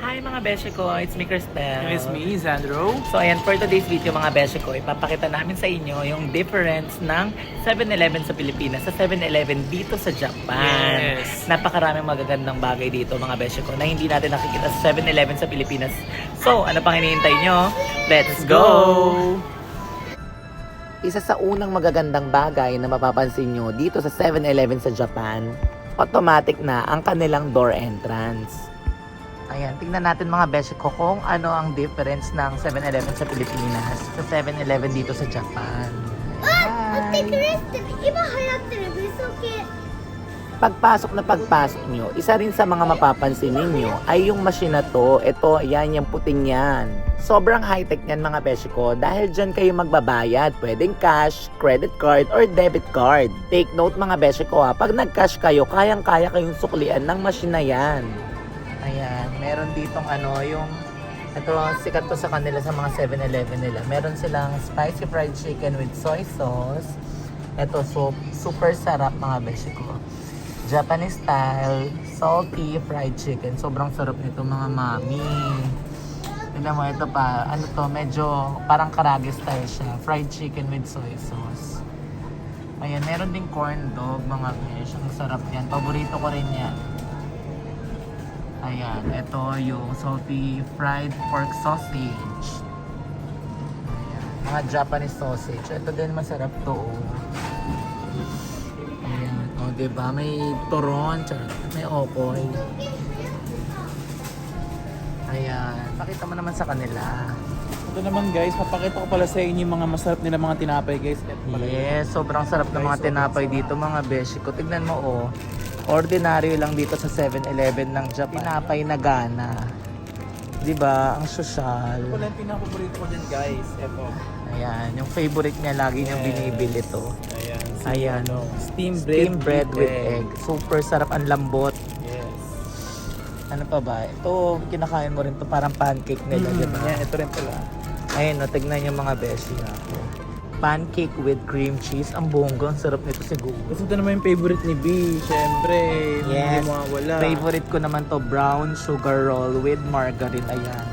Hi mga beshe ko, it's me Cristel. It's me, Sandro. So ayan, for today's video mga beshe ko, ipapakita namin sa inyo yung difference ng 7-Eleven sa Pilipinas sa 7-Eleven dito sa Japan. Yes. Napakaraming magagandang bagay dito mga beshe ko na hindi natin nakikita sa 7-Eleven sa Pilipinas. So ano pang hinihintay nyo? Let's go! Isa sa unang magagandang bagay na mapapansin nyo dito sa 7-Eleven sa Japan, automatic na ang kanilang door entrance. Ayan, tingnan natin mga beshi ko kung ano ang difference ng 7-Eleven sa Pilipinas sa 7-Eleven dito sa Japan. Hi! Pagpasok nyo, isa rin sa mga mapapansin ninyo ay yung machine na to. Ito, ayan, yung puting yan. Sobrang high-tech yan mga beshi ko dahil dyan kayo magbabayad. Pwedeng cash, credit card, or debit card. Take note mga beshi ko pag nag-cash kayo, kayang-kaya kayong suklian ng machine na yan. Ayan, meron ditong yung ito, sikat to sa kanila sa mga 7-Eleven nila. Meron silang spicy fried chicken with soy sauce. Ito, so, super sarap mga beshi ko. Japanese style, salty fried chicken. Sobrang sarap nito mga mami. Tignan mo, ito pa, ano to, medyo parang karage style siya. Fried chicken with soy sauce. Ayan, meron ding corn dog mga beshi. Ang sarap yan. Paborito ko rin yan. Ayan, ito yung salty fried pork sausage. Ayan, mga Japanese sausage. Ito din masarap to. Ayan, diba? May turon, may okoy. Ayan, pakita mo naman sa kanila. Ito naman guys, papakita ko pala sa inyo yung mga masarap nila mga tinapay guys. Yes, sobrang sarap ng mga tinapay dito mga beshi ko. Tignan mo ordinaryo lang dito sa 7-Eleven ng Japan. Tinapay na gana. Diba? Ang sosyal. Ito pala yung pinaka-paborito ko dyan guys. Ito. Ayan, yung favorite niya lagi niyang binibili to. Ayan. Ayan. Steamed bread with egg. Super sarap, ang lambot. Yes. Ano pa ba? Ito, kinakain mo rin to parang pancake nila, diba? Yan, ito rin pala. Ayun, tignan yung mga beshi ako. Pancake with cream cheese. Ang bongga, ang sarap nito siguro. Kasi ito naman yung favorite ni B. Siyempre, Yes. hindi mawawala. Favorite ko naman to, brown sugar roll with margarine. Ayan.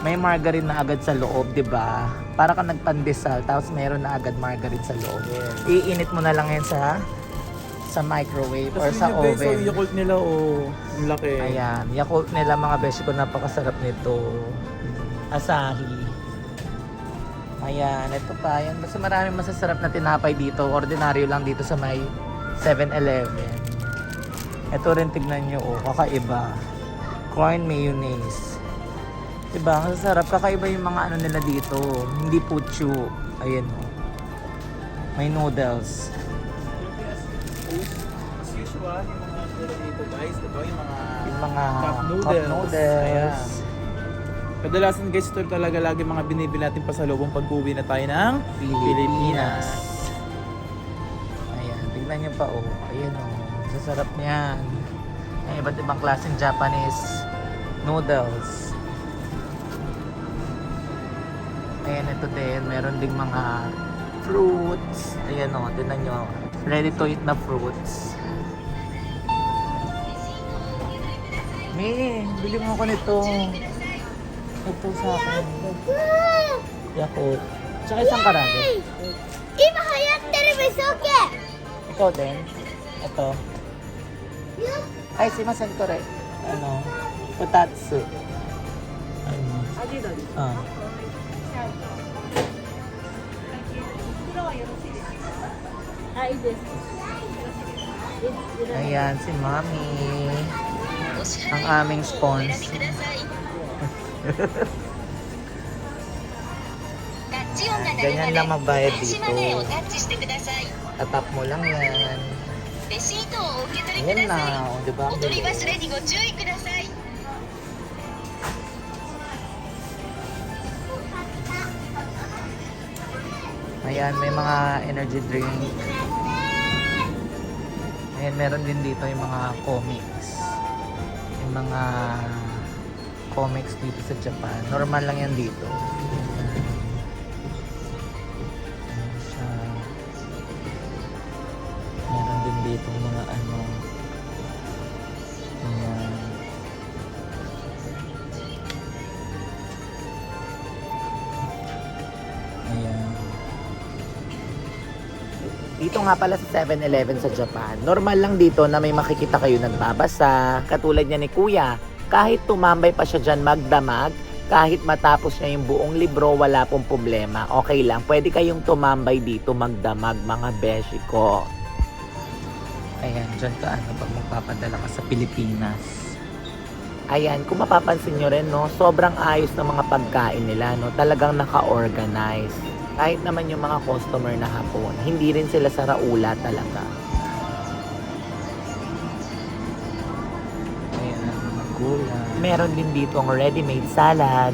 May margarine na agad sa loob, di ba? Para ka nagpandesal, tapos meron na agad margarine sa loob. Yes. Iinit mo na lang yan sa microwave or Tapos sa yun, guys, oven. so Yakult nila, ang laki. Ayan, Yakult nila mga beshi ko, napakasarap nito. Asahi. Ayan, ito pa. Ayan, basta maraming masasarap na tinapay dito. Ordinaryo lang dito sa may 7-Eleven. Ito rin tignan nyo, kakaiba. Corn mayonnaise. Diba, ang sarap. Kakaiba yung mga ano nila dito. Hindi puchu. Ayan may noodles. As usual, yung mga nila dito guys, diba? Yung mga cup cup noodles. Ayan. Kadalasan guys, ito talaga lagi mga binibili natin pasalubong pag-uwi na tayo ng Pilipinas. Ayan, tignan nyo pa Ayan sasarap niyan. May iba't ibang klaseng Japanese noodles. Ayan, ito din. Meron ding mga fruits. Ayan tignan nyo. Ready to eat na fruits. Bili mo ako nito. Ito sa akin. Yakult. Tsaka isang karage. Ikaw din. Ito. Ay, simasen ko rin. Potatsu. Ayan, si Mami. Ang aming sponsor. Ganyan lang magbayad dito. Tatap mo lang yan. Ayan na, diba? Ayan, may mga energy drink. Ayan, meron din dito yung mga comics. Yung mga comics dito sa Japan. Normal lang yan dito. Ayan siya. Meron din dito mga ano. Ayan. Ayan. Dito nga pala sa 7-Eleven sa Japan, normal lang dito na may makikita kayo nagbabasa, katulad niya ni Kuya. Kahit tumambay pa siya dyan magdamag, kahit matapos niya yung buong libro, wala pong problema. Okay lang, pwede kayong tumambay dito magdamag, mga beshi ko. Ayan, dyan ka ano pag magpapadala ka sa Pilipinas. Ayan, kung mapapansin nyo rin, no, sobrang ayos ng mga pagkain nila, no, talagang naka-organize. Kahit naman yung mga customer na hapon, hindi rin sila sa raula talaga. Ayan, mga gulay. Meron din dito ang ready-made salad.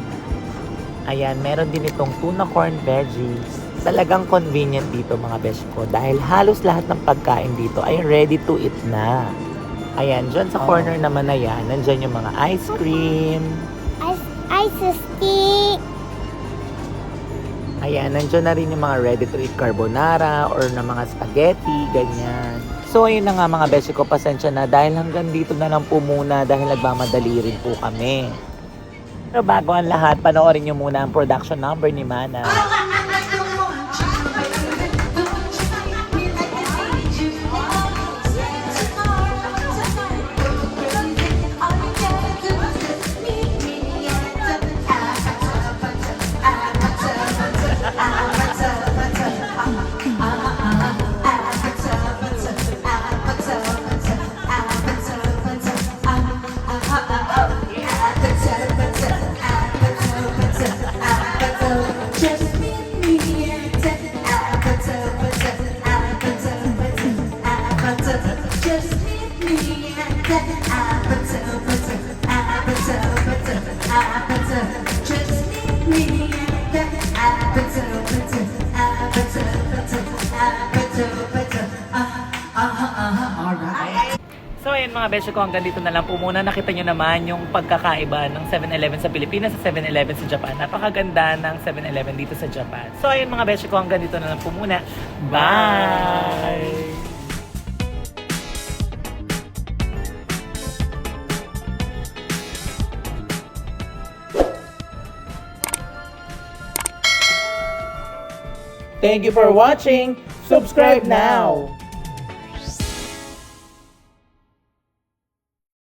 Ayan, meron din itong tuna corn veggies. Talagang convenient dito mga besh ko dahil halos lahat ng pagkain dito ay ready to eat na. Ayan, dyan sa corner naman na yan, nandyan yung mga ice cream. Ice stick. Ayan, nandyan na rin yung mga ready-to-eat carbonara or na mga spaghetti, ganyan. So, ayun na nga mga beshi ko, pasensya na dahil hanggang dito na lang po muna dahil nagmamadali rin po kami. Pero bago ang lahat, panoorin nyo muna ang production number ni Mana. So ayun mga beshi ko, hanggang dito na lang po muna. Nakita nyo naman yung pagkakaiba ng 7-Eleven sa Pilipinas sa 7-Eleven sa Japan. Napakaganda ng 7-Eleven dito sa Japan. So ayun mga beshi ko, hanggang dito na lang po muna. Bye! Thank you for watching. Subscribe now.